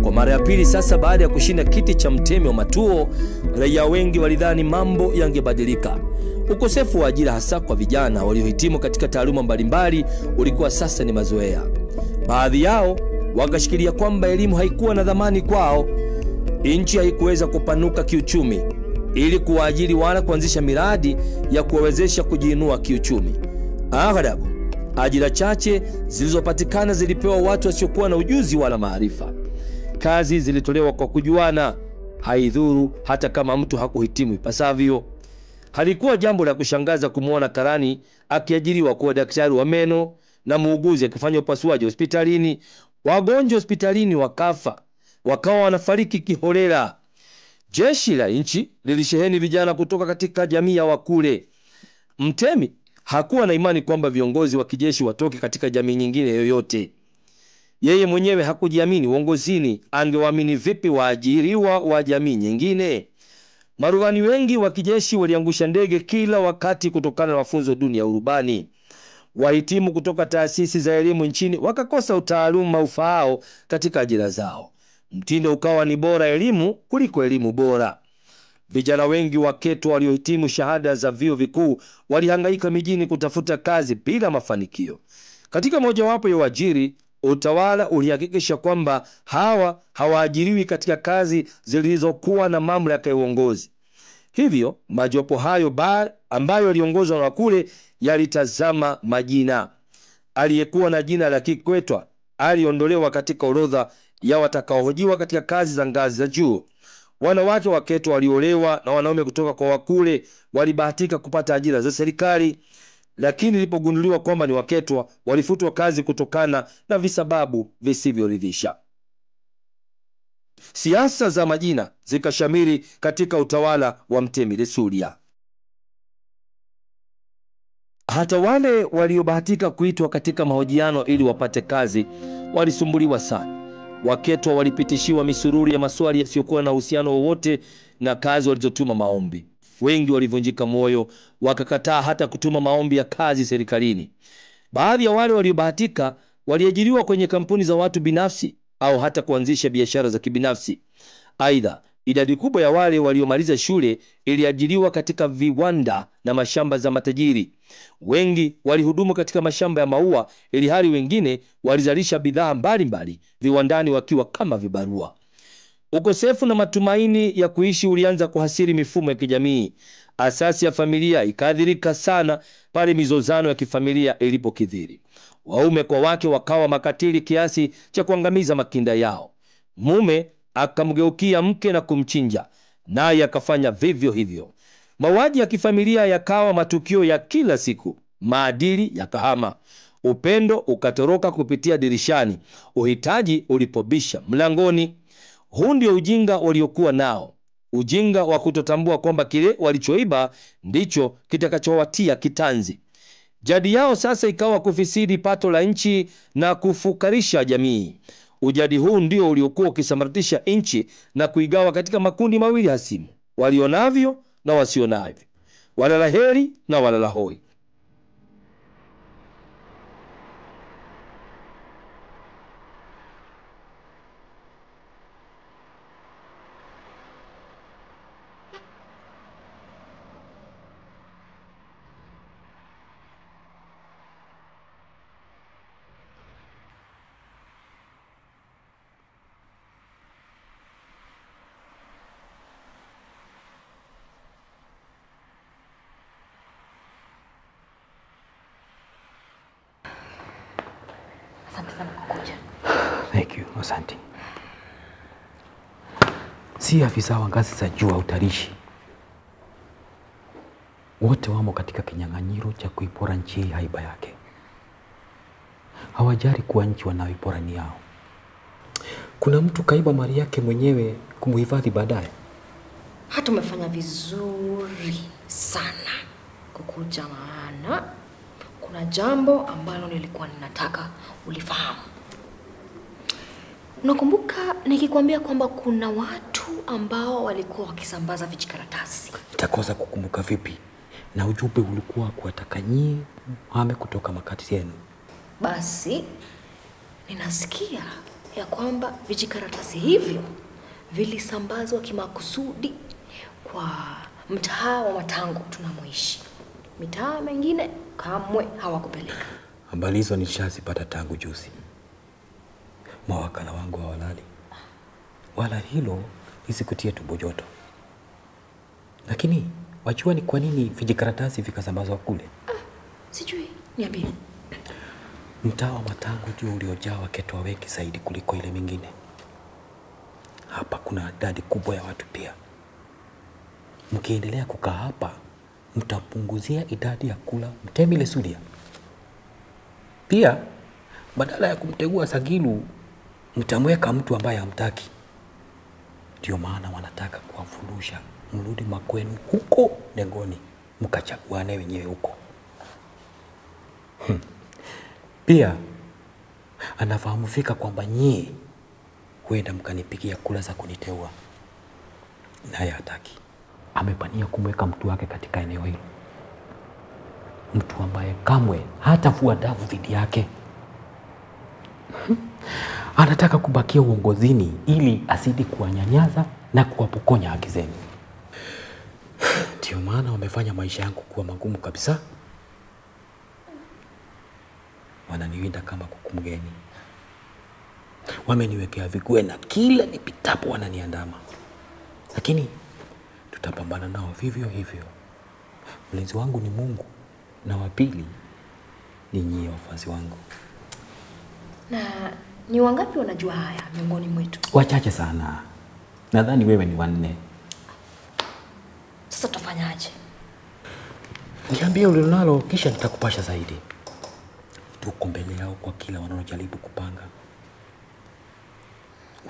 Kwa mara ya pili sasa baada ya kushinda kiti cha mtemi wa Matuo, raia wengi walidhani mambo yangebadilika. Ukosefu wa ajira hasa kwa vijana waliohitimu katika taaluma mbalimbali ulikuwa sasa ni mazoea. Baadhi yao wakashikilia kwamba elimu haikuwa na dhamani kwao. Nchi haikuweza kupanuka kiuchumi ili kuwaajiri wala kuanzisha miradi ya kuwawezesha kujiinua kiuchumi. Aghalabu ajira chache zilizopatikana zilipewa watu wasiokuwa na ujuzi wala maarifa. Kazi zilitolewa kwa kujuana, haidhuru hata kama mtu hakuhitimu ipasavyo. Halikuwa jambo la kushangaza kumuona karani akiajiriwa kuwa daktari wa meno na muuguzi akifanya upasuaji hospitalini. Wagonjwa hospitalini wakawa wanafariki kiholela. Jeshi la nchi lilisheheni vijana kutoka katika jamii ya Wakule. Mtemi hakuwa na imani kwamba viongozi wa kijeshi watoke katika jamii nyingine yoyote. Yeye mwenyewe hakujiamini uongozini, angewaamini vipi waajiriwa wa jamii nyingine? Marubani wengi wa kijeshi waliangusha ndege kila wakati kutokana na mafunzo duni ya urubani. Wahitimu kutoka taasisi za elimu nchini wakakosa utaaluma ufaao katika ajira zao. Mtindo ukawa ni bora elimu kuliko elimu bora. Vijana wengi wa Keto waliohitimu shahada za vyuo vikuu walihangaika mijini kutafuta kazi bila mafanikio. Katika mojawapo ya uajiri, utawala ulihakikisha kwamba hawaajiriwi katika kazi zilizokuwa na mamlaka ya uongozi. Hivyo majopo hayo ambayo yaliongozwa na Wakule yalitazama majina. Aliyekuwa na jina la Kikwetwa aliondolewa katika orodha ya watakaohojiwa katika kazi za ngazi za juu. Wanawake wa Keto waliolewa na wanaume kutoka kwa Wakule walibahatika kupata ajira za serikali, lakini ilipogunduliwa kwamba ni Waketwa walifutwa kazi kutokana na visababu visivyoridhisha. Siasa za majina zikashamiri katika utawala wa Mtemi Lesulia. Hata wale waliobahatika kuitwa katika mahojiano ili wapate kazi walisumbuliwa sana. Waketwa walipitishiwa misururi ya maswali yasiyokuwa na uhusiano wowote na kazi walizotuma maombi. Wengi walivunjika moyo, wakakataa hata kutuma maombi ya kazi serikalini. Baadhi ya wale waliobahatika waliajiriwa kwenye kampuni za watu binafsi au hata kuanzisha biashara za kibinafsi. Aidha, idadi kubwa ya wale waliomaliza shule iliajiriwa katika viwanda na mashamba za matajiri. Wengi walihudumu katika mashamba ya maua, ili hali wengine walizalisha bidhaa mbalimbali viwandani wakiwa kama vibarua. Ukosefu na matumaini ya kuishi ulianza kuhasiri mifumo ya kijamii. Asasi ya familia ikaathirika sana pale mizozano ya kifamilia ilipokithiri. Waume kwa wake wakawa makatili kiasi cha kuangamiza makinda yao. Mume akamgeukia mke na kumchinja, naye akafanya vivyo hivyo. Mauaji ya kifamilia yakawa matukio ya kila siku. Maadili yakahama. Upendo ukatoroka kupitia dirishani. Uhitaji ulipobisha mlangoni. Huu ndio ujinga waliokuwa nao. Ujinga wa kutotambua kwamba kile walichoiba ndicho kitakachowatia kitanzi. Jadi yao sasa ikawa kufisidi pato la nchi na kufukarisha jamii. Ujadi huu ndio uliokuwa ukisambaratisha nchi na kuigawa katika makundi mawili hasimu: walionavyo na wasionavyo, walala heri na walala hoi. Asante sana kwa kuja. Thank you, asante. Si afisa wa ngazi za juu au tarishi, wote wamo katika kinyang'anyiro cha kuipora nchi haiba yake. Hawajari kuwa nchi wanaoipora ni yao. Kuna mtu kaiba mali yake mwenyewe kumuhifadhi baadaye. Hata umefanya vizuri sana kukuja, maana kuna jambo ambalo nilikuwa ninataka ulifahamu. Unakumbuka nikikwambia kwamba kuna watu ambao walikuwa wakisambaza vijikaratasi? Nitakosa kukumbuka vipi? Na ujumbe ulikuwa kuwataka nyinyi hame kutoka makati yenu. Basi Ninasikia ya kwamba vijikaratasi hivyo vilisambazwa kimakusudi kwa mtaa wa Matango tunamoishi. Mitaa mengine kamwe hawakupeleka. Habari hizo nilishazipata tangu juzi. Mawakala wangu hawalali. Wala hilo lisikutie tumbo joto. Lakini wajua ni kwa nini vijikaratasi vikasambazwa kule? Sijui, niambie. Mtaa wa Matango ndio uliojaa waketwa wengi zaidi kuliko ile mingine. Hapa kuna idadi kubwa ya watu pia. Mkiendelea kukaa hapa, mtapunguzia idadi ya kula mtemi Lesulia. Pia, badala ya kumtegua Sagilu, mtamweka mtu ambaye hamtaki. Ndio maana wanataka kuwafurusha mrudi makwenu huko Nengoni, mkachaguane wenyewe huko. Pia, anafahamu fika kwamba nyie huenda mkanipigia kula za kuniteua. Naye hataki. Amepania kumweka mtu wake katika eneo hilo, mtu ambaye kamwe hatafua dafu dhidi yake. Anataka kubakia uongozini ili asidi kuwanyanyaza na kuwapokonya haki zenu. Ndio maana wamefanya maisha yangu kuwa magumu kabisa. Wananiwinda kama kuku mgeni. Wameniwekea vigwe na kila nipitapo wananiandama. Lakini tutapambana nao vivyo hivyo. Mlinzi wangu ni Mungu, na wa pili ni nyie wafuasi wangu. Na ni wangapi wanajua haya miongoni mwetu? Wachache sana. Nadhani wewe ni wanne. Sasa tutafanyaje? Niambie ulilonalo kisha nitakupasha zaidi. Tuko mbele yao kwa kila wanalojaribu kupanga.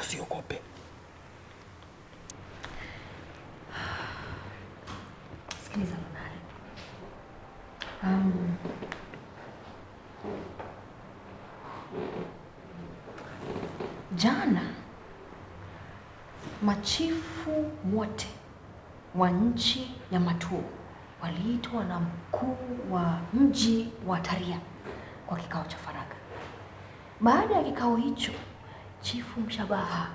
Usiogope. Sikiliza Lonare. Jana machifu wote wa nchi ya Matuo waliitwa na mkuu wa mji wa Taria kwa kikao cha faragha. Baada ya kikao hicho, Chifu Mshabaha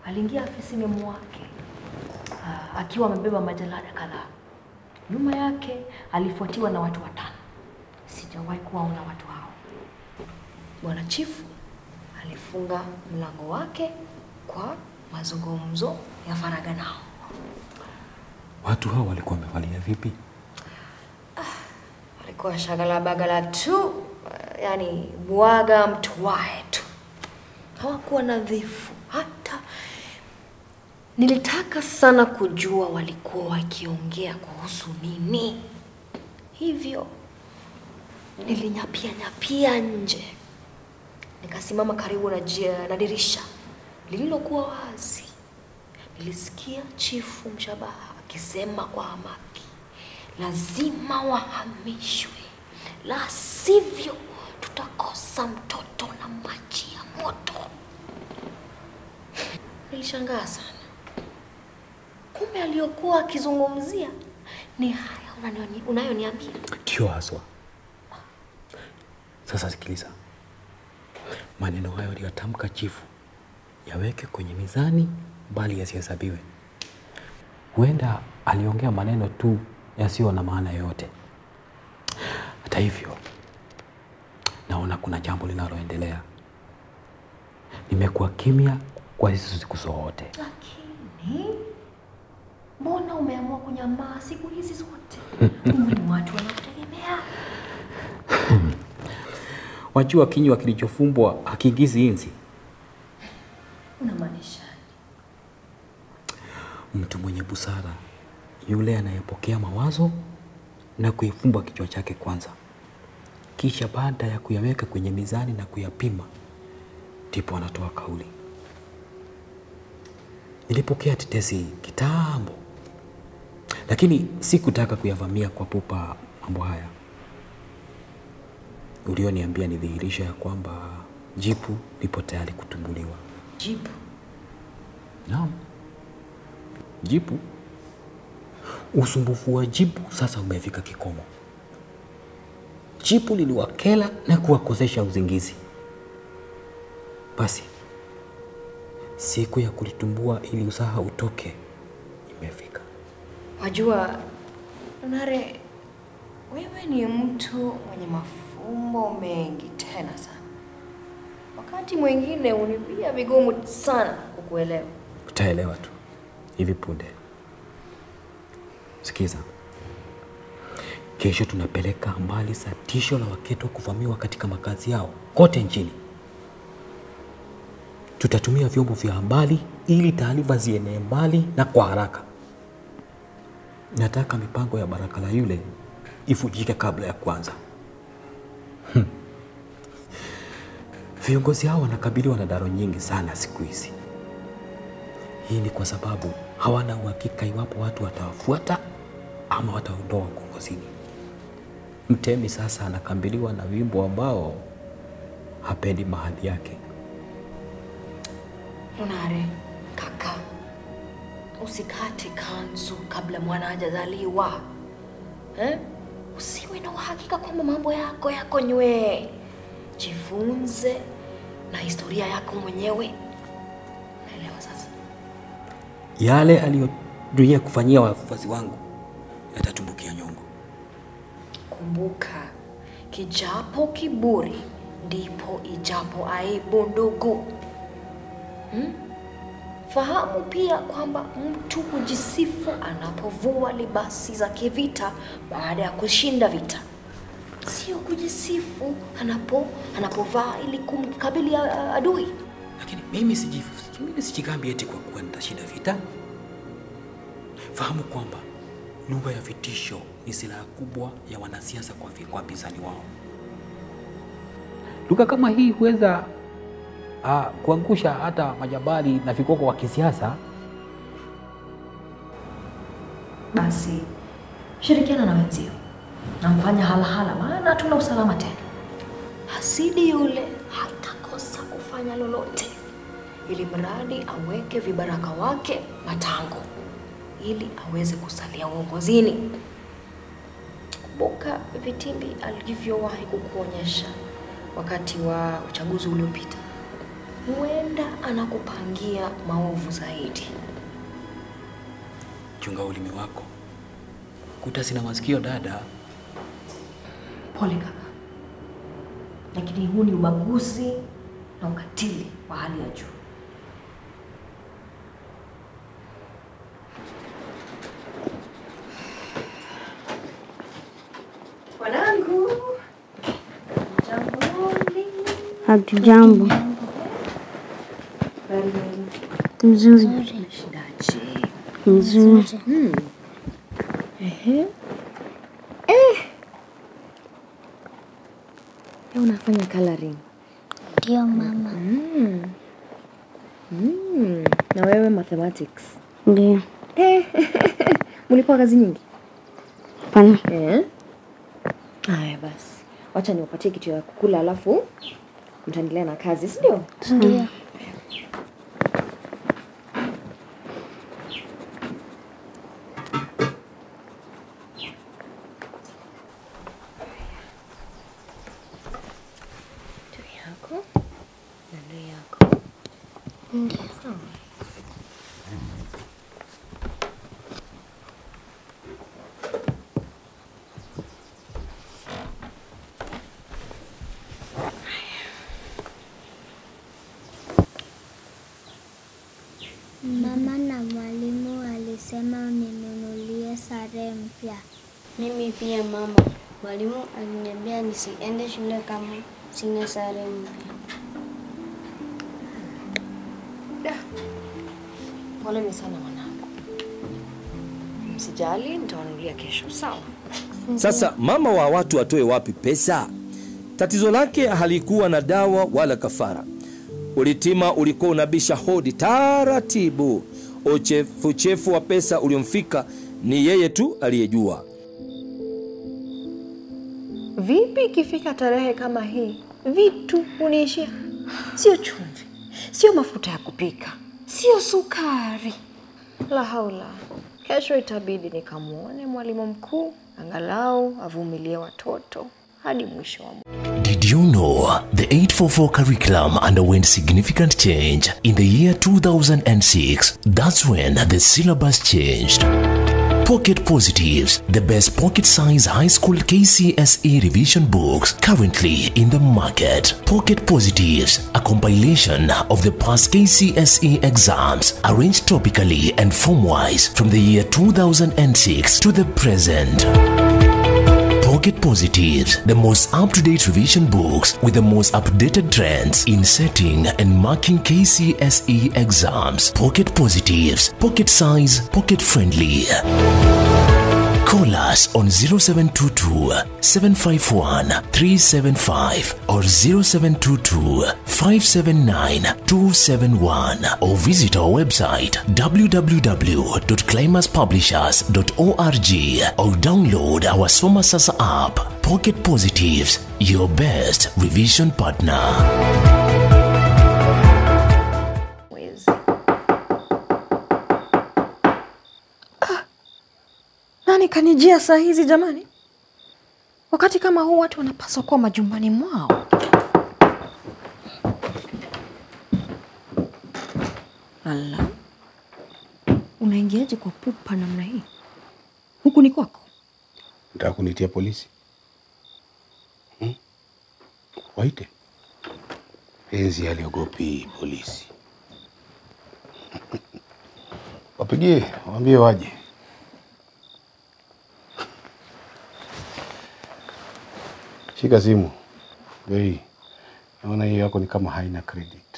aliingia afisini mwake akiwa amebeba majalada kadhaa. Nyuma yake alifuatiwa na watu 5. Sijawahi kuwaona watu hao. Bwana Chifu alifunga mlango wake kwa mazungumzo ya faragha nao. Watu hao walikuwa wamevalia vipi? Walikuwa shagala bagala tu, yani bwaga mtwae tu. Hawakuwa nadhifu hata. Nilitaka sana kujua walikuwa wakiongea kuhusu nini. Hivyo nilinyapia nje. Nikasimama karibu na dirisha lililokuwa wazi. Nilisikia Chifu Mshabaha akisema kwa hamaki, lazima wahamishwe, la sivyo tutakosa mtoto na maji ya moto. Nilishangaa sana. Kumbe aliyokuwa akizungumzia ni haya unayoniambia. Ndio haswa. Sasa sikiliza. Maneno hayo aliyotamka chifu yaweke kwenye mizani, bali yasihesabiwe. Huenda aliongea maneno tu yasiyo na maana yoyote. Hata hivyo, naona kuna jambo linaloendelea. Nimekuwa kimya kwa hizo siku zote. Lakini mbona umeamua kunyamaa siku hizi zote? Ni watu wanakutegemea. Wajua kinywa kilichofumbwa hakiingizi inzi. Unamaanisha? Mtu mwenye busara yule anayepokea mawazo na kuifumba kichwa chake kwanza. Kisha baada ya kuyaweka kwenye mizani na kuyapima, ndipo anatoa kauli. Nilipokea tetesi kitambo, lakini sikutaka kuyavamia kwa pupa mambo haya. Ulioniambia nidhihirisha ya kwamba jipu lipo tayari kutumbuliwa. Jipu? Naam. Jipu? Usumbufu wa jipu sasa umefika kikomo. Jipu liliwakela na kuwakosesha uzingizi. Basi siku ya kulitumbua ili usaha utoke imefika. Wajua, Nare, wewe ni mtu mwenye mafumbo mengi tena sana. Wakati mwingine unipia vigumu sana kukuelewa. Utaelewa tu hivi punde. Sikiza. Kesho tunapeleka mbali za tisho la Waketo kuvamiwa katika makazi yao kote nchini. Tutatumia vyombo vya habari ili taarifa zienee mbali na kwa haraka. Nataka mipango ya Baraka la yule ifujike kabla ya kwanza. Viongozi hao wanakabiliwa na daro nyingi sana siku hizi. Hii ni kwa sababu hawana uhakika iwapo watu watawafuata ama wataondoa uongozini. Mtemi sasa anakabiliwa na wimbo ambao hapendi mahali yake. Nare, kaka, usikate kanzu kabla mwana hajazaliwa. Usiwe na uhakika kwamba mambo yako yako nywe. Jifunze na historia yako mwenyewe. Naelewa sasa. Yale aliyodunia kufanyia wafuasi wangu yatatumbukia nyongo. Kumbuka, kijapo kiburi ndipo ijapo aibu ndugu. Fahamu pia kwamba mtu hujisifu anapovua libasi za kivita baada ya kushinda vita. Sio kujisifu anapovaa ili kumkabili adui. Lakini mimi sijigambi eti kwa kuwa nitashinda vita. Fahamu kwamba lugha ya vitisho ni silaha kubwa ya wanasiasa kwa wapinzani wao. Lugha kama hii huweza kuangusha hata majabali na vikoko wa kisiasa. Basi shirikiana na wenzio na mfanya halahala, maana hatuna usalama tena. Hasidi yule hatakosa kufanya lolote, ili mradi aweke vibaraka wake matango ili aweze kusalia uongozini. Kumbuka vitimbi alivyowahi kukuonyesha wakati wa uchaguzi uliopita. Huenda anakupangia maovu zaidi. Chunga ulimi wako. Kuta sina masikio dada. Pole kaka. Lakini huu ni ubaguzi na ukatili wa hali ya juu. Wanangu. Hatujambo. Nzuri. Nzuri. Unafanya coloring? Ndio mama. Na wewe mathematics? Ndio. Mlipewa kazi nyingi? Hapana. Haya basi. Wacha niwapatie kitu ya kukula alafu mtaendelea na kazi, si ndio? Ndio. Mama na mwalimu alisema uninunulie sare mpya. Mimi pia mama. Mwalimu aliniambia nisiende shule kama sina sare mpya. Poleni sana mwanangu. Msijali, nitawanunulia kesho, sawa? Sasa mama wa watu atoe wapi pesa? Tatizo lake halikuwa na dawa wala kafara. Ulitima ulikuwa unabisha hodi taratibu. Uchefu wa pesa uliomfika ni yeye tu aliyejua. Vipi ikifika tarehe kama hii, vitu uniishia? Sio chumvi, sio mafuta ya kupika, sio sukari. La haula. Kesho itabidi nikamuone mwalimu mkuu, angalau avumilie watoto. hadi mwisho wa Did you know the 844 curriculum underwent significant change in the year 2006? That's when the syllabus changed. Pocket Positives, the best pocket-size high school KCSE revision books currently in the market. Pocket Positives, a compilation of the past KCSE exams arranged topically and form-wise from the year 2006 to the present. Pocket Positives, the most up-to-date revision books with the most updated trends in setting and marking KCSE exams. Pocket Positives, pocket size, pocket friendly. Call us on 0722-751-375 or 0722-579-271 or visit our website www.climaxpublishers.org or download our Soma Sasa app. Pocket Positives, your best revision partner. Nani kanijia saa hizi jamani? Wakati kama huu watu wanapaswa kuwa majumbani mwao. Ala. Unaingiaje kwa pupa namna hii? Huku ni kwako? Nataka kunitia polisi. Waite. Penzi aliogopi polisi. Wapigie, waambie waje. Shika simu. Hey, naona hiyo yako ni kama haina credit.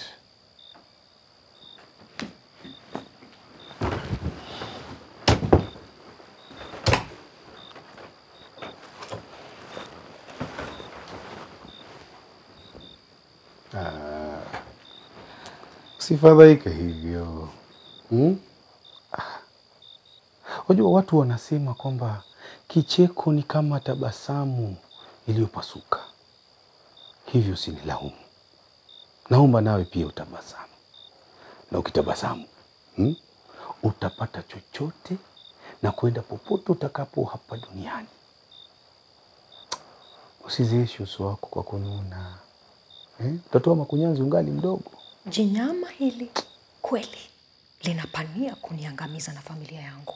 Usifadhaike hivyo. Wajua watu wanasema kwamba kicheko ni kama tabasamu iliyopasuka. Hivyo usinilaumu. Naomba nawe pia utabasamu. Na ukitabasamu, utapata chochote na kwenda popote utakapo hapa duniani. Usizeeshe uso wako kwa kununa. Utatoa makunyanzi ungali mdogo. Jinyama hili kweli linapania kuniangamiza na familia yangu.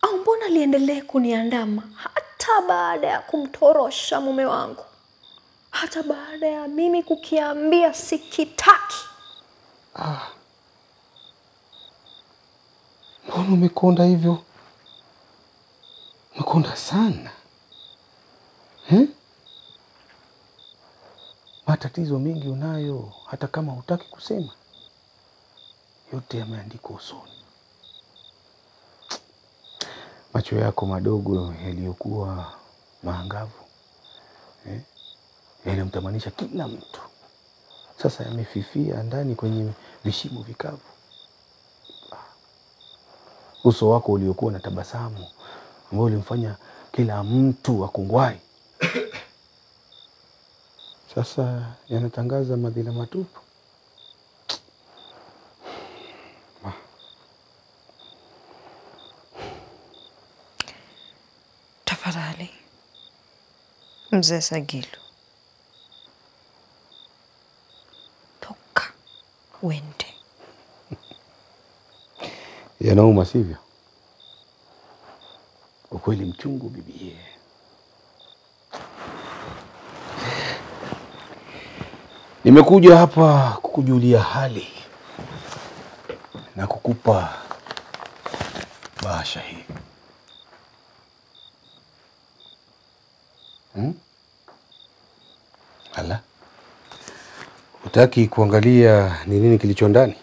Au mbona liendelee kuniandama hata baada ya kumtorosha mume wangu? Hata baada ya mimi kukiambia sikitaki. Mbona umekonda hivyo? Umekonda sana. Matatizo mengi unayo hata kama hutaki kusema. Yote yameandikwa usoni. Macho yako madogo yaliyokuwa maangavu, yanamtamanisha kila mtu. Sasa yamefifia ndani kwenye vishimo vikavu. Uso wako uliokuwa na tabasamu ambao ulimfanya kila mtu akungwai. Sasa yanatangaza madhila matupu. Tafadhali, Mzee Sagilu, toka uende. Yanauma sivyo? Ukweli mchungu bibie. Nimekuja hapa kukujulia hali na kukupa bahasha hii. Ala. Hutaki kuangalia ni nini kilicho ndani?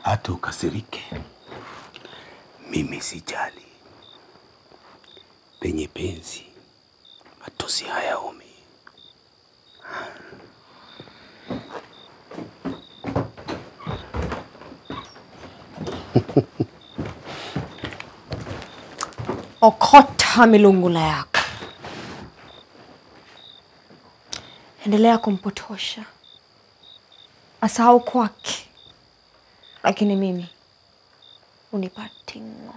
Hata ukasirike. Mimi sijali. Penye penzi matusi hayaumi. Okota milungula yako. Endelea kumpotosha. Asahau kwake. Lakini mimi unipati ngo.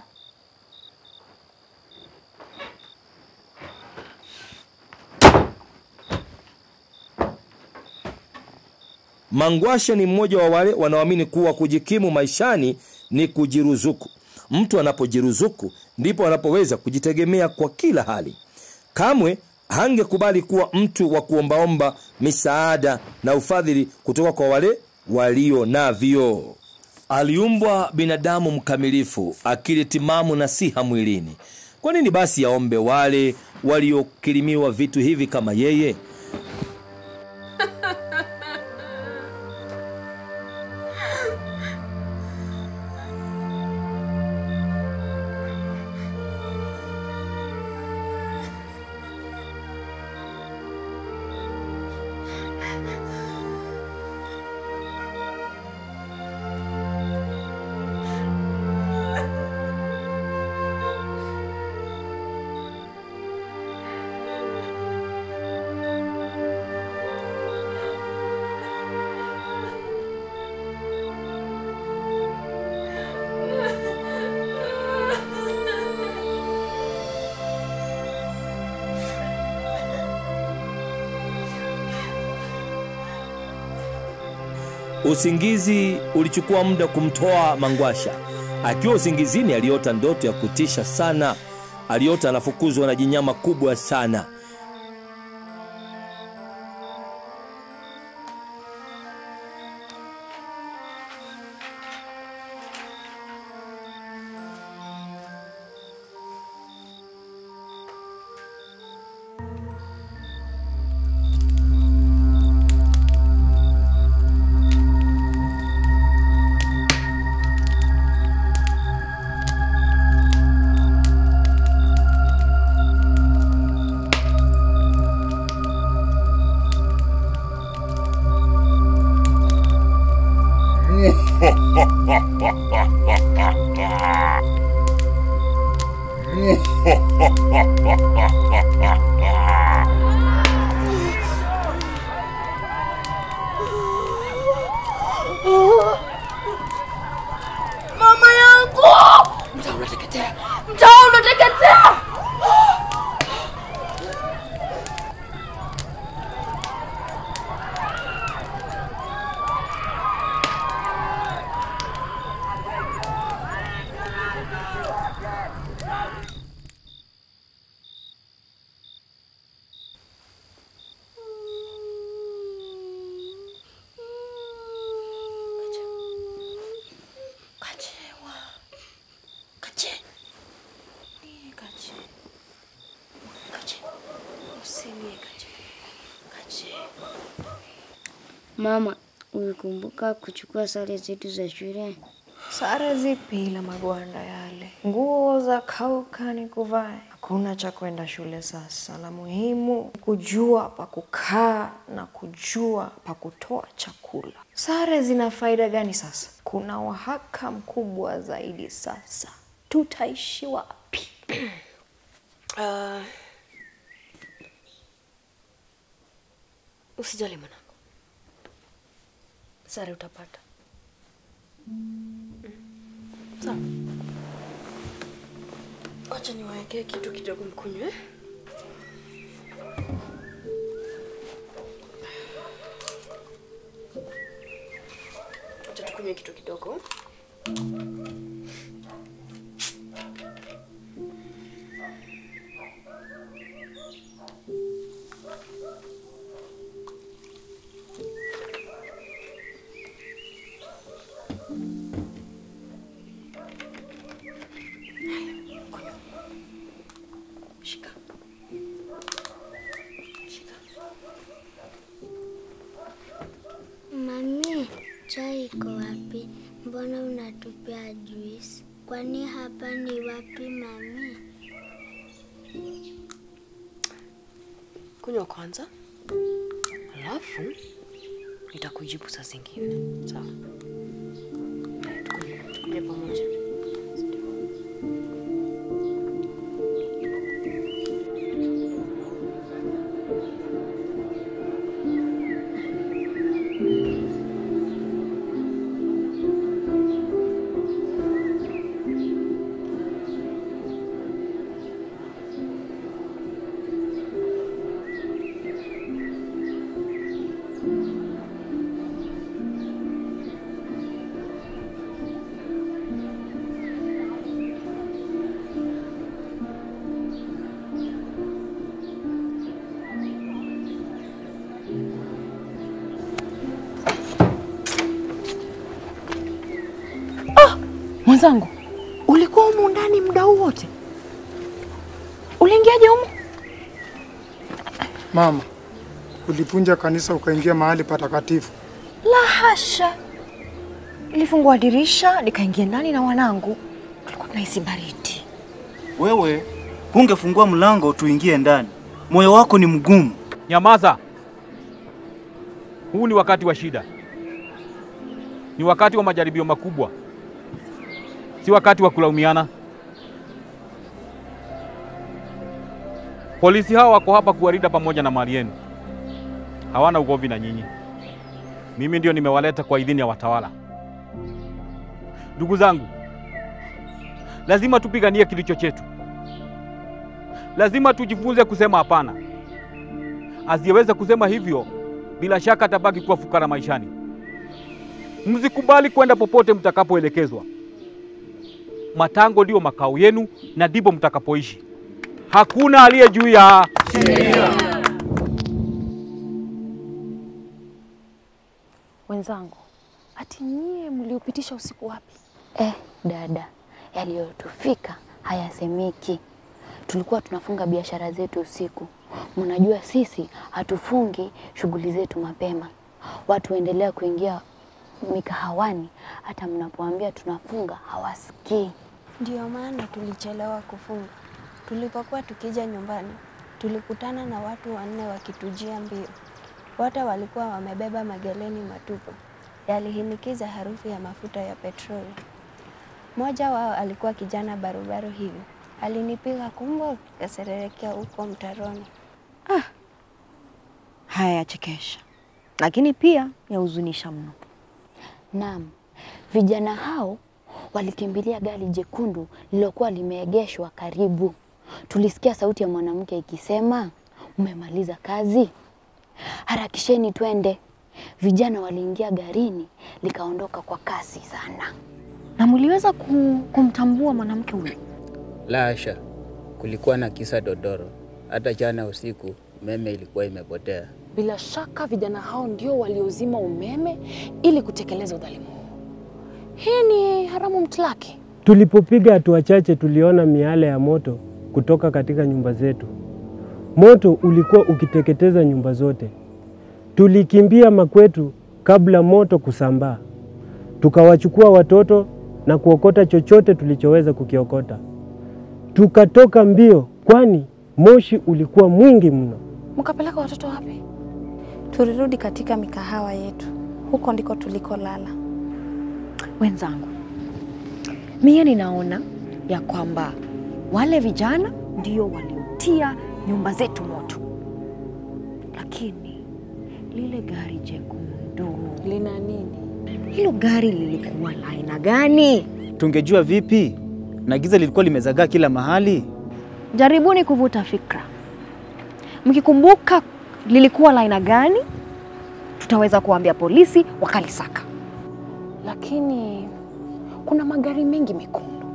Mangwasha ni mmoja wa wale wanaoamini kuwa kujikimu maishani ni kujiruzuku. Mtu anapojiruzuku ndipo anapoweza kujitegemea kwa kila hali. Kamwe hangekubali kuwa mtu wa kuombaomba misaada na ufadhili kutoka kwa wale walio navyo. Aliumbwa binadamu mkamilifu, akili timamu na siha mwilini. Kwa nini basi yaombe wale waliokirimiwa vitu hivi kama yeye? Usingizi ulichukua muda kumtoa Mangwasha. Akiwa usingizini aliota ndoto ya kutisha sana. Aliota anafukuzwa na jinyama kubwa sana. Mama yangu! Mtaa unateketea! Mtaa unateketea! Mama, ulikumbuka kuchukua sare zetu za shule? Sare zipi ila magwanda yale? Nguo za kauka ni kuvae. Hakuna cha kwenda shule sasa. La muhimu kujua pa kukaa na kujua pa kutoa chakula. Sare zina faida gani sasa? Kuna wahaka mkubwa zaidi sasa. Tutaishi wapi? Usijali mwanangu. Sare utapata. Sawa. Acha niwaekee kitu kidogo mkunywe. Acha tukunywe kitu kidogo. Mami, chai iko wapi? Mbona unatupia juice? Kwani hapa ni wapi mami? Kunywa kwanza. Alafu nitakujibu saa zingine. Sawa. Tukunywe pamoja. Mwenzangu, ulikuwa humu ndani muda huu wote? Uliingiaje humu? Mama, ulivunja kanisa ukaingia mahali patakatifu. La hasha. Nilifungua dirisha nikaingia ndani na wanangu. Tulikuwa tunahisi baridi. Wewe hungefungua mlango tuingie ndani. Moyo wako ni mgumu. Nyamaza. Huu ni wakati wa shida. Ni wakati wa majaribio makubwa. Si wakati wa kulaumiana. Polisi hawa wako hapa kuwalinda pamoja na mali yenu. Hawana ugomvi na nyinyi. Mimi ndio nimewaleta kwa idhini ya watawala. Ndugu zangu, lazima tupiganie kilicho chetu. Lazima tujifunze kusema hapana. Asiyeweza kusema hivyo, bila shaka atabaki kuwa fukara maishani. Msikubali kwenda popote mtakapoelekezwa. Matango ndio makao yenu na ndipo mtakapoishi. Hakuna aliye juu ya sheria. Wenzangu, ati nyie mliopitisha usiku wapi? Dada, yaliyotufika hayasemeki. Tulikuwa tunafunga biashara zetu usiku. Mnajua sisi hatufungi shughuli zetu mapema. Watu waendelea kuingia mikahawani, hata mnapoambia tunafunga hawasikii. Ndio maana tulichelewa kufunga. Tulipokuwa tukija nyumbani, tulikutana na watu 4 wakitujia mbio. Wote walikuwa wamebeba mageleni matupu. Yalihinikiza harufu ya mafuta ya petroli. Mmoja wao alikuwa kijana barubaru hivi. Alinipiga kumbo kaserelekea huko mtaroni. Haya yachekesha, lakini pia yahuzunisha mno. Naam, vijana hao walikimbilia gari jekundu lilokuwa limeegeshwa karibu. Tulisikia sauti ya mwanamke ikisema, "Mmemaliza kazi? Harakisheni twende." Vijana waliingia garini, likaondoka kwa kasi sana. Na mliweza kumtambua mwanamke huyo? La hasha, kulikuwa na kisa dodoro. Hata jana usiku umeme ilikuwa imepotea. Bila shaka vijana hao ndio waliozima umeme ili kutekeleza udhalimu. Hii ni haramu mtlaki. Tulipopiga hatua chache tuliona miale ya moto kutoka katika nyumba zetu. Moto ulikuwa ukiteketeza nyumba zote. Tulikimbia makwetu kabla moto kusambaa. Tukawachukua watoto na kuokota chochote tulichoweza kukiokota. Tukatoka mbio kwani moshi ulikuwa mwingi mno. Mkapeleka watoto wapi? Tulirudi katika mikahawa yetu. Huko ndiko tulikolala. Wenzangu, mimi ninaona ya kwamba wale vijana ndio waliotia nyumba zetu moto. Lakini lile gari jekundu lina nini? Hilo gari lilikuwa la aina gani? Tungejua vipi? Na giza lilikuwa limezagaa kila mahali. Jaribuni kuvuta fikra. Mkikumbuka lilikuwa la aina gani, tutaweza kuambia polisi wakalisaka. Lakini kuna magari mengi mekundu.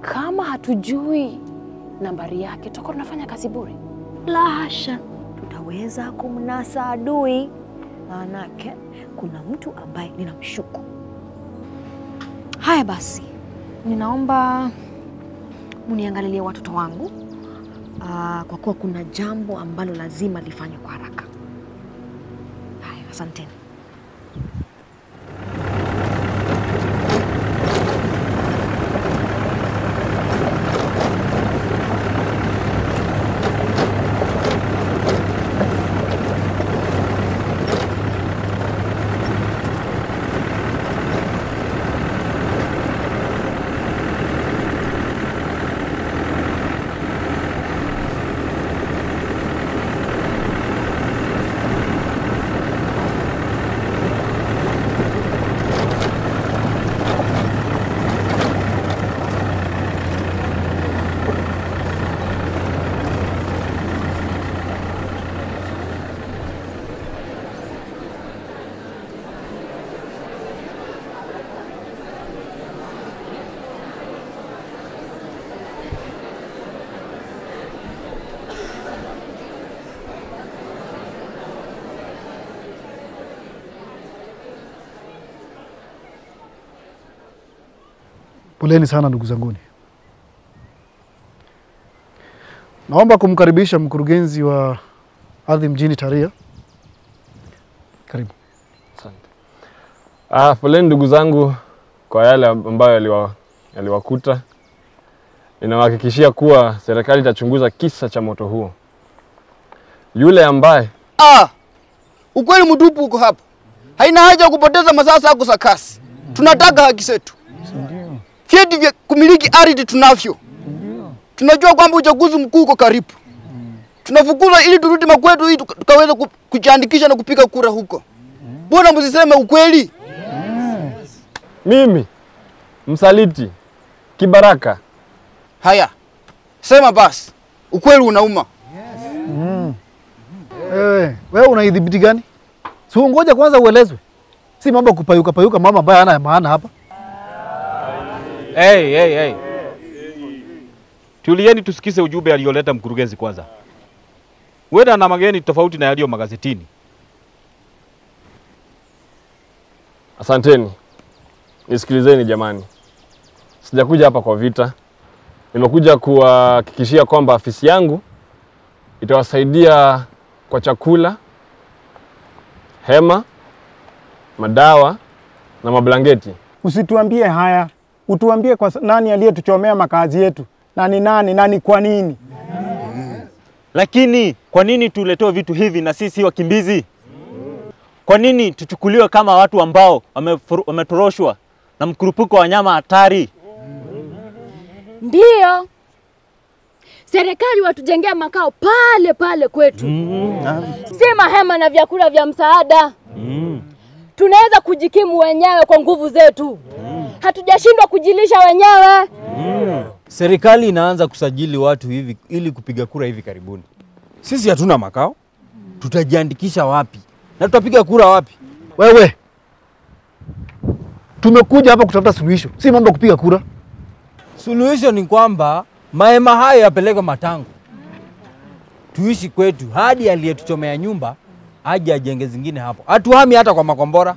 Kama hatujui nambari yake, tutakuwa tunafanya kazi bure. La hasha, tutaweza kumnasa adui. Maanake kuna mtu ambaye ninamshuku. Haya basi, ninaomba muniangalilie watoto wangu. Kwa kuwa kuna jambo ambalo lazima lifanywe kwa haraka. Haya, asanteni. Poleni sana ndugu zanguni. Naomba kumkaribisha mkurugenzi wa ardhi mjini Taria. Karibu. Asante. Poleni ndugu zangu kwa yale ambayo yaliwakuta. Ninawahakikishia kuwa serikali itachunguza kisa cha moto huo. Yule ambaye ukweli mtupu uko hapa. Haina haja kupoteza masaa yako za kasi. Tunataka haki zetu. Ndio. Vyeti vya kumiliki ardhi tunavyo. Ndio. Tunajua kwamba uchaguzi mkuu uko karibu. Tunafukuza ili turudi makwetu ili tukaweza kujiandikisha na kupiga kura huko. Mbona msiseme ukweli? Mimi msaliti kibaraka. Haya. Sema basi. Ukweli unauma. Wewe unaidhibiti gani? Si ngoja kwanza uelezwe. Si mambo kupayuka mama ambaye hana maana hapa. Hey. Tulieni tusikize ujumbe aliyoleta mkurugenzi kwanza. Wenda na mageni tofauti na yaliyo magazetini. Asanteni. Nisikilizeni jamani. Sijakuja hapa kwa vita. Nimekuja kuhakikishia kwamba afisi yangu itawasaidia kwa chakula, hema, madawa na mablanketi. Usituambie haya. Utuambie kwa nani aliyetuchomea makazi yetu. Nani kwa nini? Lakini kwa nini tuletewe vitu hivi na sisi wakimbizi? Kwa nini tuchukuliwe kama watu ambao wametoroshwa na mkurupuko wa nyama hatari? Ndio. Serikali watujengea makao pale kwetu. Si mahema na vyakula vya msaada. Tunaweza kujikimu wenyewe kwa nguvu zetu. Hatujashindwa kujilisha wenyewe. Serikali inaanza kusajili watu hivi ili kupiga kura hivi karibuni. Sisi hatuna makao. Tutajiandikisha wapi? Na tutapiga kura wapi? Wewe. Tumekuja hapa kutafuta suluhisho. Si mambo kupiga kura. Suluhisho ni kwamba mahema hayo yapelekwe Matango. Tuishi kwetu hadi aliyetuchomea nyumba aje ajenge zingine hapo. Hatuhami hata kwa makombora.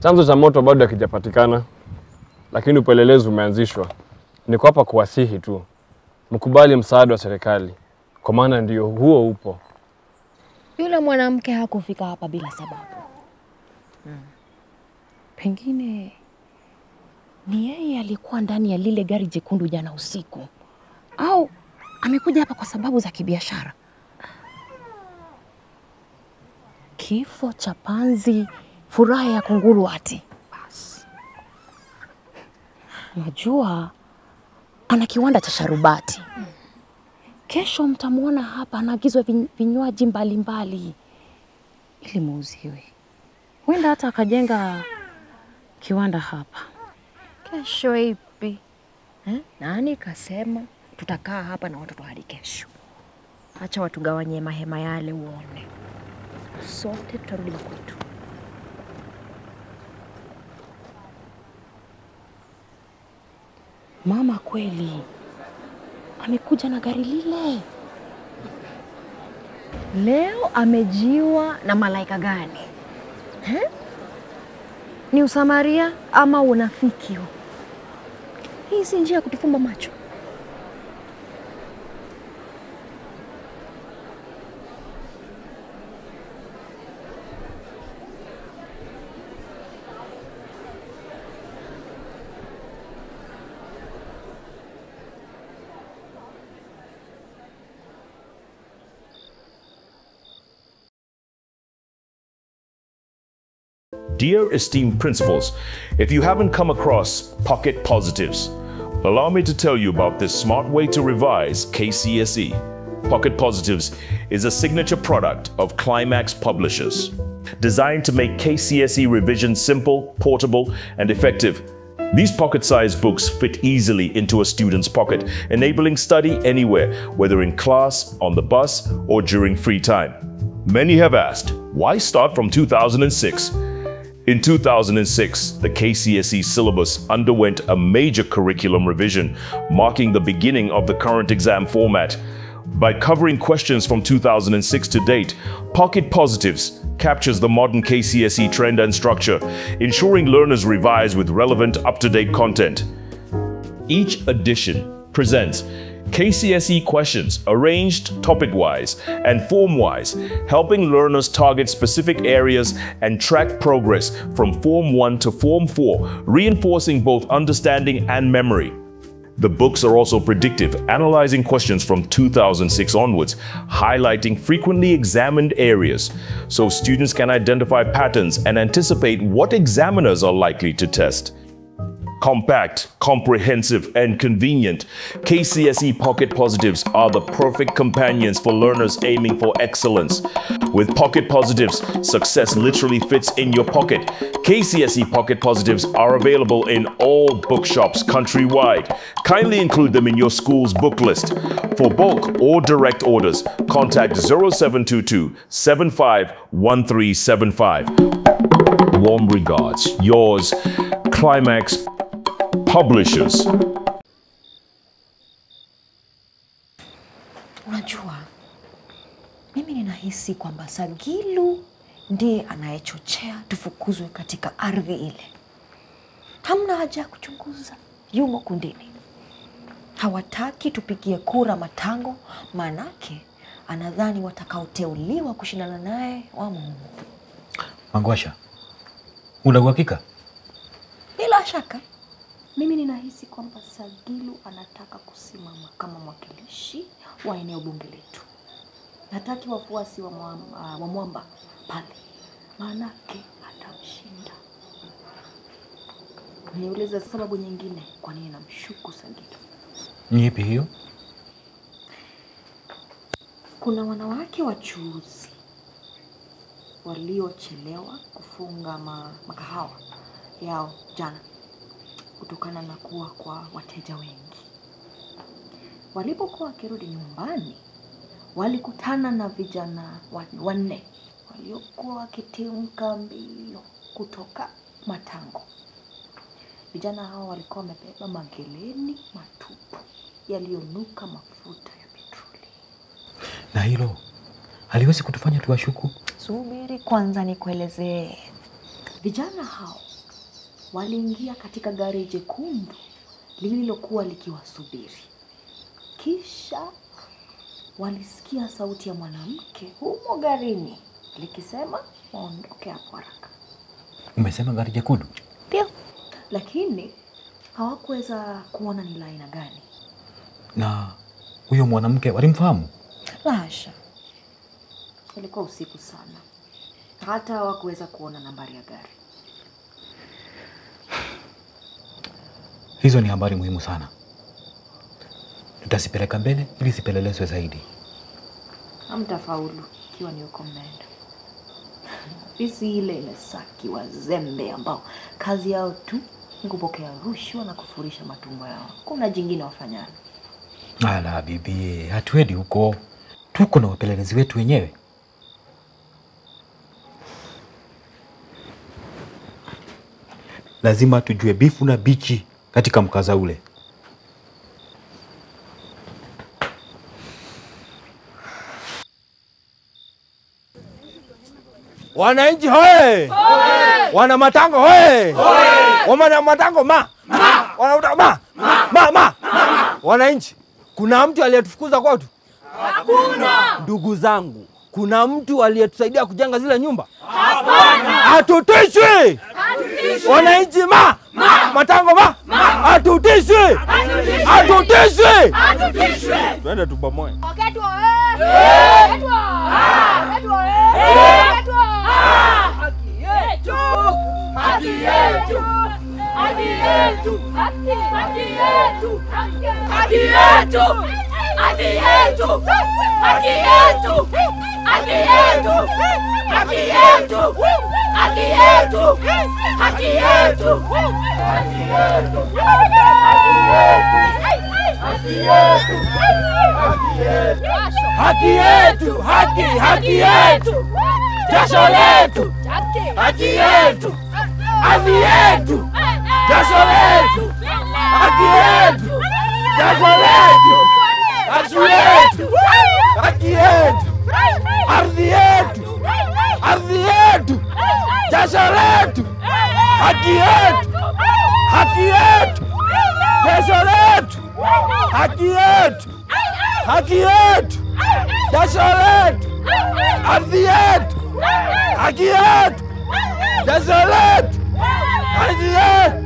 Chanzo cha moto bado hakijapatikana, lakini upelelezi umeanzishwa. Niko hapa kuwasihi tu. Mkubali msaada wa serikali, kwa maana ndio huo upo. Yule mwanamke hakufika hapa bila sababu. Pengine ni yeye alikuwa ndani ya lile gari jekundu jana usiku. Au amekuja hapa kwa sababu za kibiashara. Kifo cha panzi, furaha ya kunguru ati. Basi. Najua ana kiwanda cha sharubati. Kesho mtamuona hapa anaagizwa vinywaji mbalimbali ili muuziwe. Wenda hata akajenga kiwanda hapa. Kesho ipi? Nani kasema tutakaa hapa na watoto hadi kesho? Acha watugawanye mahema yale uone. Sote tutarudi kwetu. Mama kweli amekuja na gari lile. Leo amejiwa na malaika gani? Ni usamaria ama unafiki? Hii si njia ya kutufumba macho. Dear esteemed principals, if you haven't come across Pocket Positives, allow me to tell you about this smart way to revise KCSE. Pocket Positives is a signature product of Climax Publishers. Designed to make KCSE revision simple, portable, and effective, these pocket-sized books fit easily into a student's pocket, enabling study anywhere, whether in class, on the bus, or during free time. Many have asked, why start from 2006? In 2006, the KCSE syllabus underwent a major curriculum revision, marking the beginning of the current exam format. By covering questions from 2006 to date, Pocket Positives captures the modern KCSE trend and structure, ensuring learners revise with relevant, up-to-date content. Each edition presents KCSE questions arranged topic-wise and form-wise, helping learners target specific areas and track progress from Form 1 to Form 4, reinforcing both understanding and memory. The books are also predictive, analyzing questions from 2006 onwards, highlighting frequently examined areas, so students can identify patterns and anticipate what examiners are likely to test. Compact, comprehensive, and convenient, KCSE Pocket Positives are the perfect companions for learners aiming for excellence. With Pocket Positives, success literally fits in your pocket. KCSE Pocket Positives are available in all bookshops countrywide. Kindly include them in your school's book list. For bulk or direct orders, contact 0722 751375. Warm regards, yours, Climax Publishers. Unajua, mimi ninahisi kwamba Sagilu ndiye anayechochea tufukuzwe katika ardhi ile. Hamna haja ya kuchunguza, yumo kundini. Hawataki tupigie kura Matango, manake anadhani watakaoteuliwa kushindana naye wamo humo. Mangwasha, una uhakika? Bila shaka. Mimi ninahisi kwamba Sagilu anataka kusimama kama mwakilishi wa eneo bunge letu. Nataki wafuasi wa Mwamba pale, maanake atamshinda. Niuliza sababu nyingine kwa nini namshuku Sagilu. Ni ipi hiyo? Kuna wanawake wachuuzi waliochelewa kufunga makahawa yao jana kutokana na kuwa kwa wateja wengi. Walipokuwa wakirudi nyumbani, walikutana na vijana wanne waliokuwa wakitimka mbio kutoka Matango. Vijana hao walikuwa wamebeba mageleni matupu yaliyonuka mafuta ya petroli. Na hilo haliwezi kutufanya tuwashuku? Subiri kwanza nikuelezee. Vijana hao waliingia katika gari jekundu lililokuwa likiwasubiri. Kisha walisikia sauti ya mwanamke humo garini likisema waondoke hapo haraka. Umesema gari jekundu? Ndio. Lakini hawakuweza kuona ni la aina gani. Na huyo mwanamke walimfahamu? La hasha. Ilikuwa usiku sana. Hata hawakuweza kuona nambari ya gari. Hizo ni habari muhimu sana. Tutasipeleka mbele ili sipelelezwe zaidi. Hamtafaulu ikiwa ni uko mnaenda. Isi ile imesaki wazembe ambao kazi yao tu ni kupokea rushwa na kufurisha matumbo yao. Kuna jingine wafanyana. Ala bibi, hatuendi huko. Tuko na wapelelezi wetu wenyewe. Lazima tujue bifu na bichi katika mkaza ule. Wananchi hoye! Wana Matango hoye! Wana Matango wana Wananchi, kuna mtu aliyetufukuza kwetu? Hakuna. Ndugu zangu, kuna mtu aliyetusaidia kujenga zile nyumba? Hapana. Hatutishwi. Wananchi Matango hatutishwi. Hatutishwi. Twende tubomoe. Haki yetu. Jasho letu. Haki yetu. Haki yetu. Jasho letu. Haki yetu. Jasho letu. haki yetu, haki yetu, ardhi yetu, ardhi yetu, jasho letu, haki yetu, haki yetu, jasho letu, haki yetu, haki yetu, jasho letu, ardhi yetu, haki yetu, jasho letu, ardhi yetu,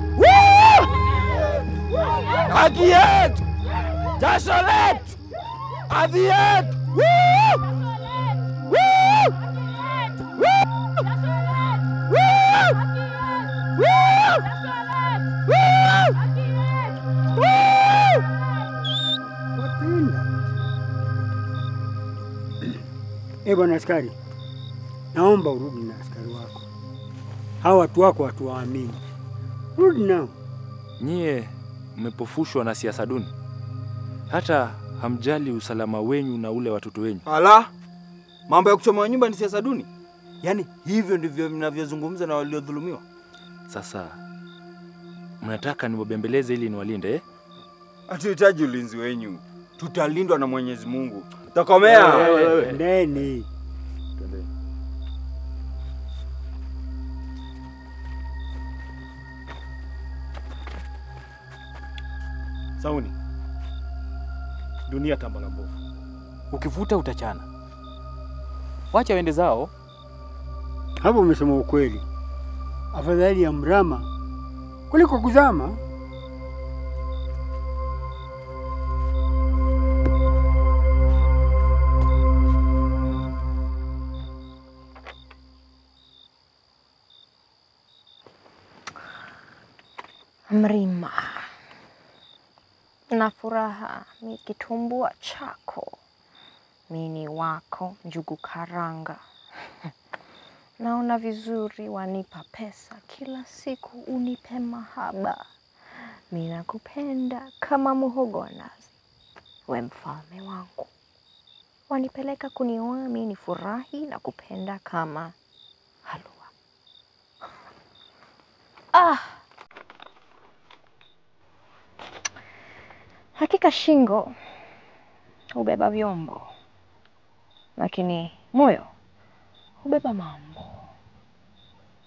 haki yetu, jasho letu, ardhi yetu. Bwana askari, naomba urudi na askari wako. Hawa watu wako hatuwaamini. Rudi nao. Nyie mmepofushwa na siasa duni. Hata hamjali usalama wenyu na ule watoto wenyu. Ala, mambo ya kuchoma nyumba ni siasa duni? Yaani hivyo ndivyo mnavyozungumza na waliodhulumiwa? Sasa mnataka niwabembeleze ili niwalinde eh? Hatuhitaji ulinzi wenyu. Tutalindwa na Mwenyezi Mungu. Takomea. Ndeni. Sauni. Dunia tambala mbovu. Ukivuta utachana. Wacha wende zao. Hapo umesema ukweli. Afadhali ya mrama kuliko kuzama. Mrima, na furaha ni kitumbua chako, mini wako njugu karanga. Naona vizuri wanipa pesa kila siku, unipe mahaba. Mina kupenda kama muhogo wa nazi, we mfalme wangu. Wanipeleka kunioa, mini furahi na kupenda kama halua. Hakika shingo hubeba vyombo, lakini moyo hubeba mambo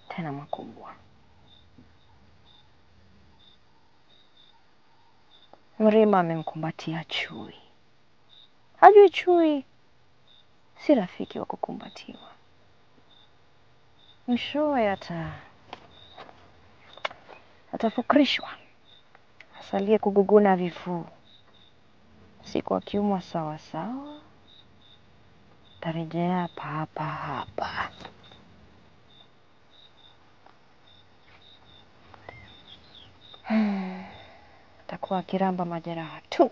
tena makubwa. Mrima amemkumbatia chui. Hajui chui si rafiki wa kukumbatiwa. Mwishowe atafukrishwa, asalie kuguguna vifuu. Siku akiumwa sawa sawa, tarejea papa hapa. Takuwa kiramba majeraha tu.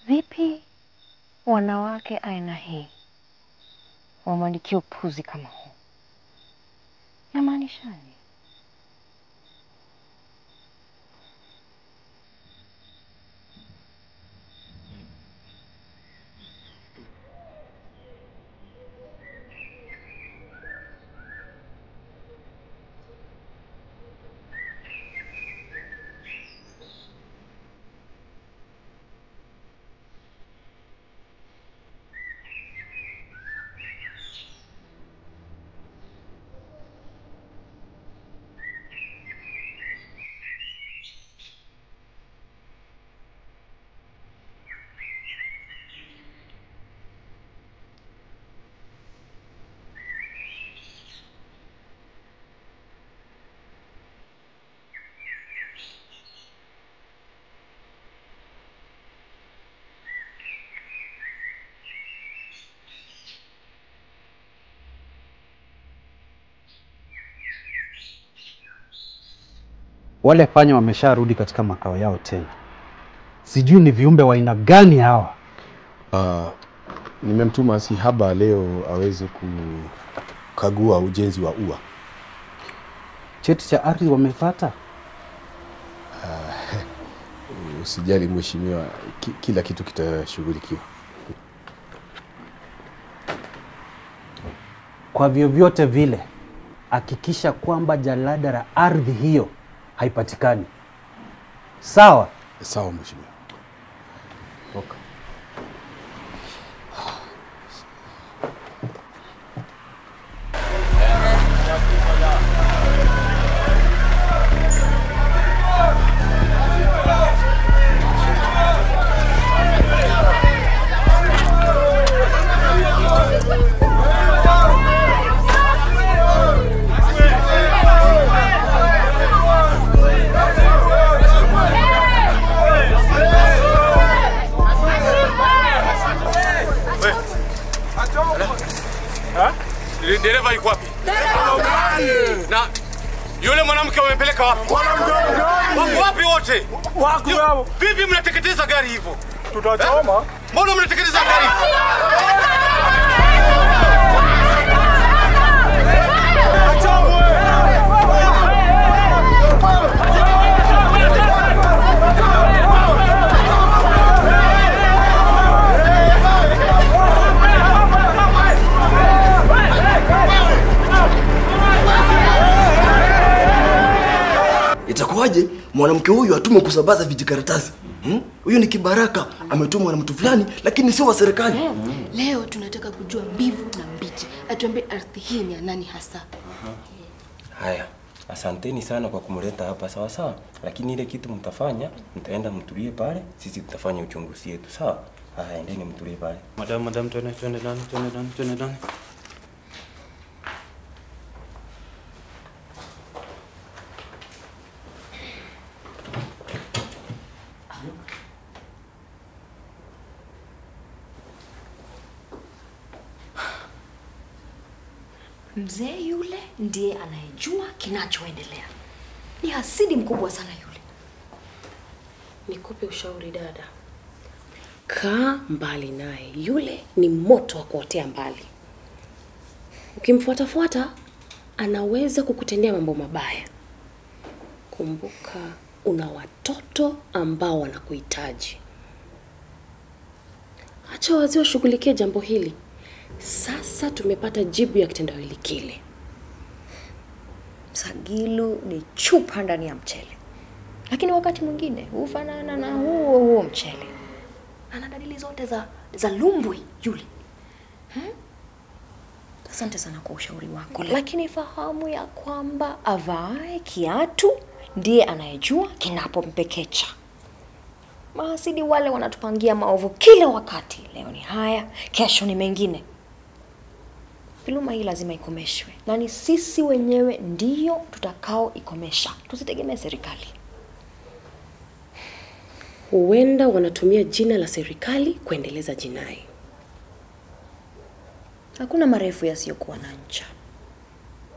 Vipi wanawake aina hii wamwandikia upuzi kama huu? Yamaanisha nini? Wale panya wamesharudi katika makao yao tena. Sijui ni viumbe wa aina gani hawa. Nimemtuma si haba leo aweze kukagua ujenzi wa ua. Cheti cha ardhi wamepata? Usijali mheshimiwa, kila kitu kitashughulikiwa. Kwa vyovyote vile hakikisha kwamba jalada la ardhi hiyo haipatikani. Sawa? Sawa mheshimiwa. Toka. Dereva yuko wapi? Na yule mwanamke wamepeleka wapi? Wako wapi wote? Wako wao. Vipi mnateketeza gari hivyo? Tutachoma. Mbona mnateketeza gari hivyo? Itakuwaje mwanamke huyu atume kusambaza vijikaratasi? Huyu ni kibaraka, ametumwa na mtu fulani lakini sio wa serikali. Leo tunataka kujua mbivu na mbichi. Atuambie ardhi hii ni ya nani hasa? Haya, asanteni sana kwa kumleta hapa, sawa sawa. Lakini ile kitu mtafanya, mtaenda mtulie pale, sisi tutafanya uchunguzi wetu, sawa? Haya, endeni mtulie pale. Madam, twende ndani. Mzee yule ndiye anayejua kinachoendelea. Ni hasidi mkubwa sana yule. Nikupe ushauri dada. Kaa mbali naye. Yule ni moto wa kuotea mbali. Ukimfuatafuata anaweza kukutendea mambo mabaya. Kumbuka una watoto ambao wanakuhitaji. Acha wazee washughulikie jambo hili. Sasa tumepata jibu ya kitendawili kile. Sagilu ni chupa ndani ya mchele. Lakini wakati mwingine hufanana na huo mchele. Ana dalili zote za lumbwi yule. Asante sana kwa ushauri wako. Lakini fahamu ya kwamba avae kiatu ndiye anayejua kinapompekecha. Mahasidi wale wanatupangia maovu kila wakati. Leo ni haya, kesho ni mengine. Dhuluma hii lazima ikomeshwe. Na ni sisi wenyewe ndio tutakao ikomesha. Tusitegemee serikali. Huenda wanatumia jina la serikali kuendeleza jinai. Hakuna marefu yasiyokuwa na ncha.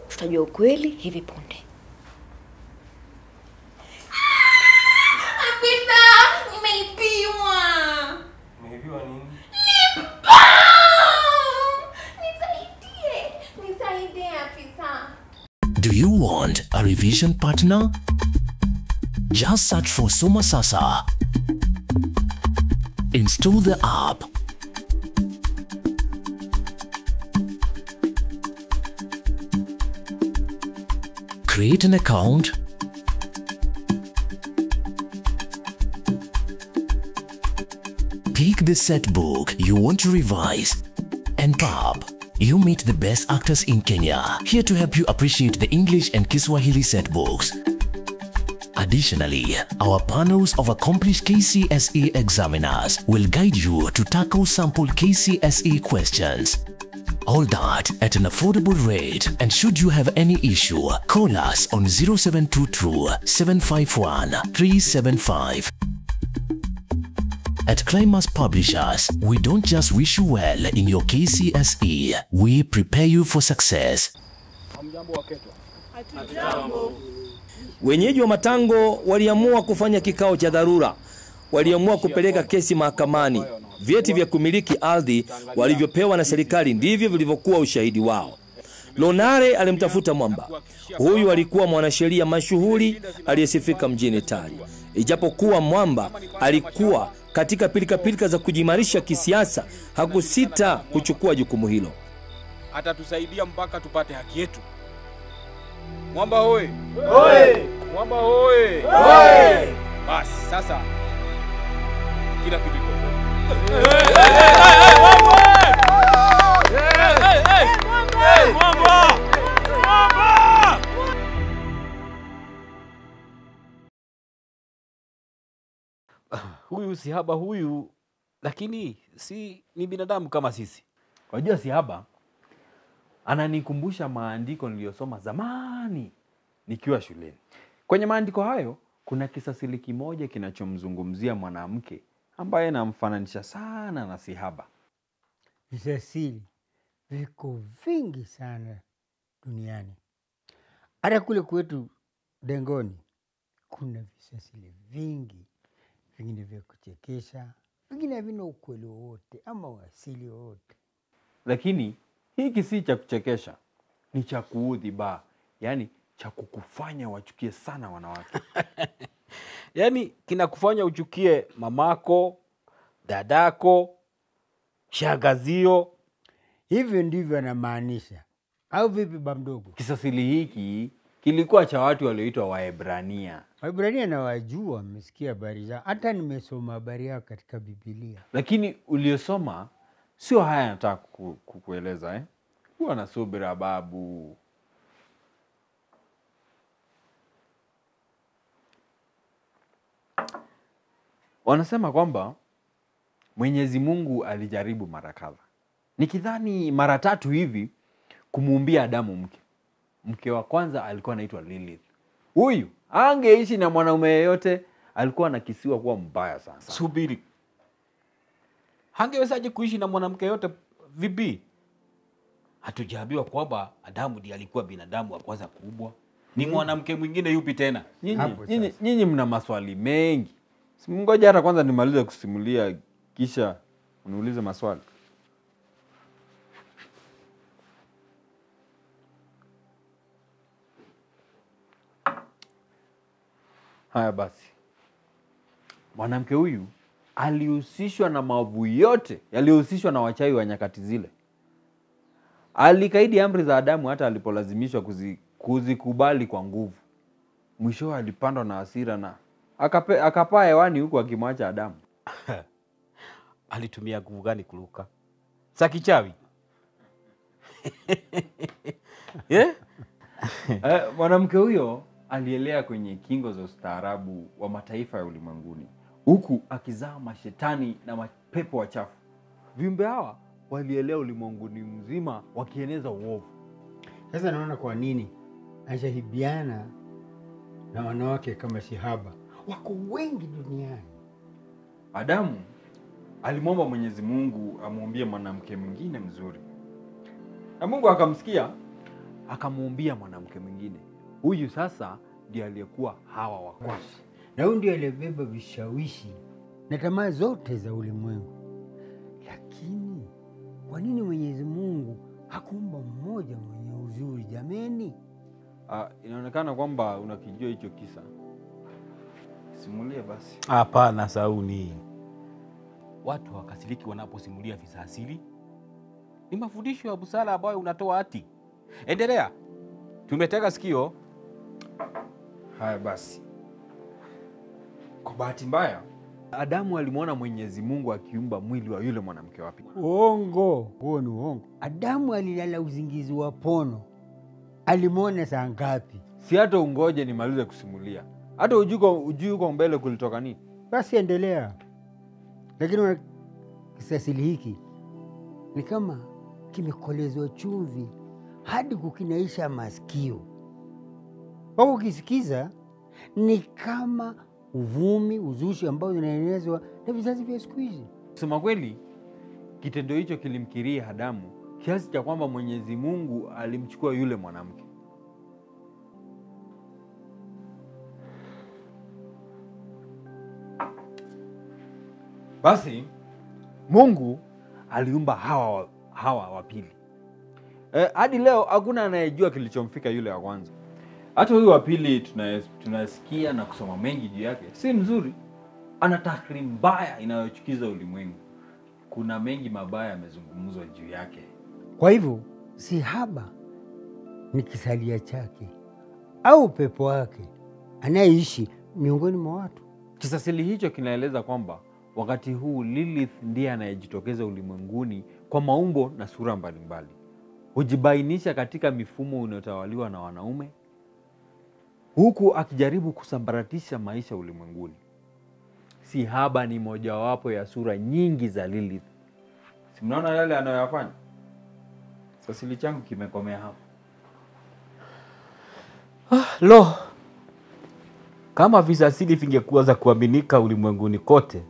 Tutajua ukweli hivi punde. Afisa, nimeibiwa. Umeibiwa nini? Nisaidie afisa. Do you want a revision partner? Just search for Soma Sasa. Install the app. Create an account. Pick the set book you want to revise and pop. You meet the best actors in Kenya, here to help you appreciate the English and Kiswahili set books. Additionally, our panels of accomplished KCSE examiners will guide you to tackle sample KCSE questions. All that at an affordable rate, and should you have any issue, call us on 0722 751 375. At Climax Publishers, we don't just wish you well in your KCSE, we prepare you for success. Wenyeji wa Matango waliamua kufanya kikao cha dharura. Waliamua kupeleka kesi mahakamani. Vyeti vya kumiliki ardhi walivyopewa na serikali ndivyo vilivyokuwa ushahidi wao. Lonare alimtafuta Mwamba. Huyu alikuwa mwanasheria mashuhuri aliyesifika mjini Tari. Ijapokuwa Mwamba alikuwa katika pilika za kujimarisha kisiasa, hakusita kuchukua jukumu hilo. Atatusaidia mpaka tupate haki yetu. Mwamba hoi! Hoi! Mwamba hoi! Hoi! Basi sasa kila kitu iko Huyu Sihaba huyu, lakini si ni binadamu kama sisi. Wajua Sihaba ananikumbusha maandiko niliyosoma zamani nikiwa shuleni. Kwenye maandiko hayo kuna kisasili kimoja kinachomzungumzia mwanamke ambaye namfananisha sana na Sihaba. Visasili viko vingi sana duniani. Hata kule kwetu Dengoni kuna visasili vingi, vingine vya kuchekesha, vingine havina ukweli wowote ama wasili wowote. Lakini hiki si cha kuchekesha, ni cha kuudhi ba, yani cha kukufanya wachukie sana wanawake. Yani kinakufanya uchukie mamako, dadako, shagazio. Hivyo ndivyo anamaanisha. Au vipi bamdogo? Kisasili hiki kilikuwa cha watu walioitwa Waebrania. Waebrania na wajua, mmesikia habari zao. Hata nimesoma habari yao katika Biblia. Lakini uliosoma sio haya nataka kukueleza eh? Kuwa na subira babu. Wanasema kwamba Mwenyezi Mungu alijaribu mara kadha, nikidhani mara 3 hivi, kumuumbia Adamu mke. Mke wa kwanza alikuwa anaitwa Lilith. Huyu angeishi na mwanaume yeyote, alikuwa anakisiwa kuwa mbaya sana. Subiri, hangewezaje kuishi na mwanamke yote vipi? Hatujaambiwa kwamba Adamu ndiye alikuwa binadamu wa kwanza kuumbwa? Ni mwanamke mwingine yupi tena? Nyinyi mna maswali mengi. Ngoja hata kwanza nimalize kusimulia kisha uniulize maswali. Haya basi. Mwanamke huyu alihusishwa na maovu yote yaliyohusishwa na wachawi wa nyakati zile. Alikaidi amri za Adamu hata alipolazimishwa kuzikubali kwa nguvu. Mwisho alipandwa na hasira na akapaa hewani huku akimwacha Adamu. Alitumia nguvu gani kuruka? Za kichawi? Yeah? Mwanamke huyo alielea kwenye kingo za ustaarabu wa mataifa ya ulimwenguni, huku akizaa mashetani na mapepo wachafu. Viumbe hawa walielea ulimwenguni mzima wakieneza uovu. Sasa naona kwa nini ashahibiana na wanawake kama Sihaba. Wako wengi duniani. Adamu alimwomba Mwenyezi Mungu amuumbie mwanamke mwingine mzuri, na Mungu akamsikia, akamuumbia mwanamke mwingine. Huyu sasa ndiye aliyekuwa Hawa wa kwanza. Na huyu ndiye aliyebeba vishawishi na tamaa zote za ulimwengu. Lakini kwa nini Mwenyezi Mungu hakuumba mmoja mwenye uzuri jameni? Inaonekana kwamba unakijua hicho kisa. Simulie basi. Hapana Sauni. Watu wakasiriki wanaposimulia visa asili. Ni mafundisho ya busara ambayo unatoa hati. Endelea. Tumetega sikio. Haya basi. Kwa bahati mbaya, Adamu alimwona Mwenyezi Mungu akiumba mwili wa yule mwanamke wa pili. Uongo. Huo ni uongo. Adamu alilala uzingizi wa pono. Alimwona saa ngapi? Si hata ungoje nimalize kusimulia. Hata ujui uko mbele kulitoka nini? Basi endelea. Lakini kisasili hiki ni kama kimekolezwa chumvi hadi kukinaisha masikio. Kwa ukisikiza ni kama uvumi, uzushi ambao unaenezwa na vizazi vya siku hizi. Kusema kweli, kitendo hicho kilimkiria Adamu kiasi cha kwamba Mwenyezi Mungu alimchukua yule mwanamke. Basi Mungu aliumba Hawa wa pili. Hadi leo hakuna anayejua kilichomfika yule wa kwanza. Hata huyu wa pili tunasikia na kusoma mengi juu yake. Si mzuri. Ana takrimu mbaya inayochukiza ulimwengu. Kuna mengi mabaya yamezungumzwa juu yake. Kwa hivyo Sihaba ni kisalia chake au pepo wake anayeishi miongoni mwa watu. Kisasili hicho kinaeleza kwamba wakati huu Lilith ndiye anayejitokeza ulimwenguni kwa maumbo na sura mbalimbali. Hujibainisha katika mifumo inayotawaliwa na wanaume, huku akijaribu kusambaratisha maisha ulimwenguni. Si haba ni mojawapo ya sura nyingi za Lilith. Si mnaona yale anayoyafanya? Kisasili changu kimekomea hapo. Lo, kama visasili vingekuwa za kuaminika ulimwenguni kote,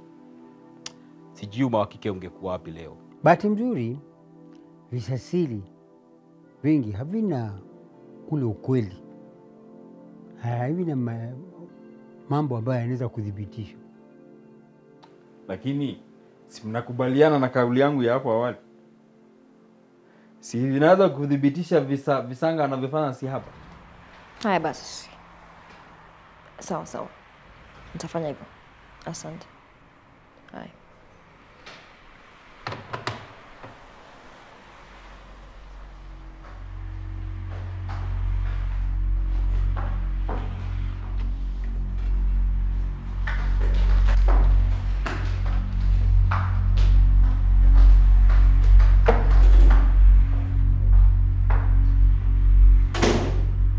sijui umma wa kike ungekuwa wapi leo. Bahati mzuri visasili vingi havina ule ukweli, havina mambo ambayo yanaweza kudhibitishwa. Lakini si mnakubaliana na kauli yangu ya hapo awali? Si vinaweza kudhibitisha visanga anavyofanya si hapa? Haya basi. Sawa sawa. Nitafanya hivyo. Asante. Haya.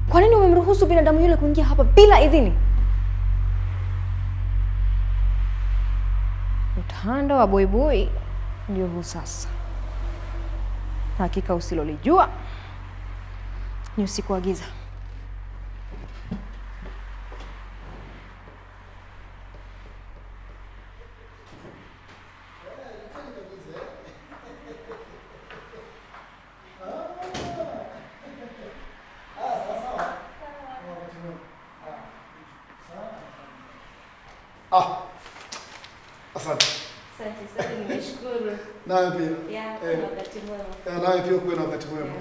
Kwa nini umemruhusu binadamu yule kuingia hapa bila idhini? Utanda wa boiboi ndio huu sasa. Hakika usilolijua ni usiku wa giza. Asante. Asante sana, nimeshukuru. Nawe pia. Ya, wakati mwema. Nawe pia kuwe na wakati mwema.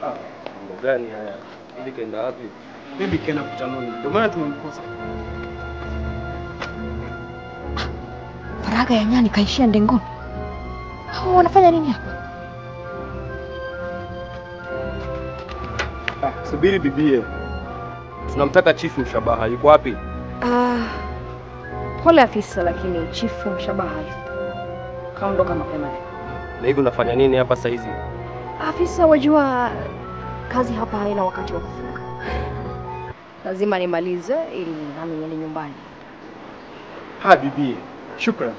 Mambo gani haya? Hivi kaenda wapi? Bibi kaenda kutanoni. Ndio maana tumemkosa. Faraga ya nyani kaishia ndengoni. Hao wanafanya nini hapa? Subiri bibie. Tunamtaka Chifu Mshabaha. Yuko wapi? Pole afisa, lakini Chifu Mshabaha kaondoka mapema. Na hivi unafanya nini hapa saa hizi? Afisa, wajua kazi hapa haina wakati wa kufunga. Lazima nimalize ili nami niende nyumbani. Bibie. Shukrani.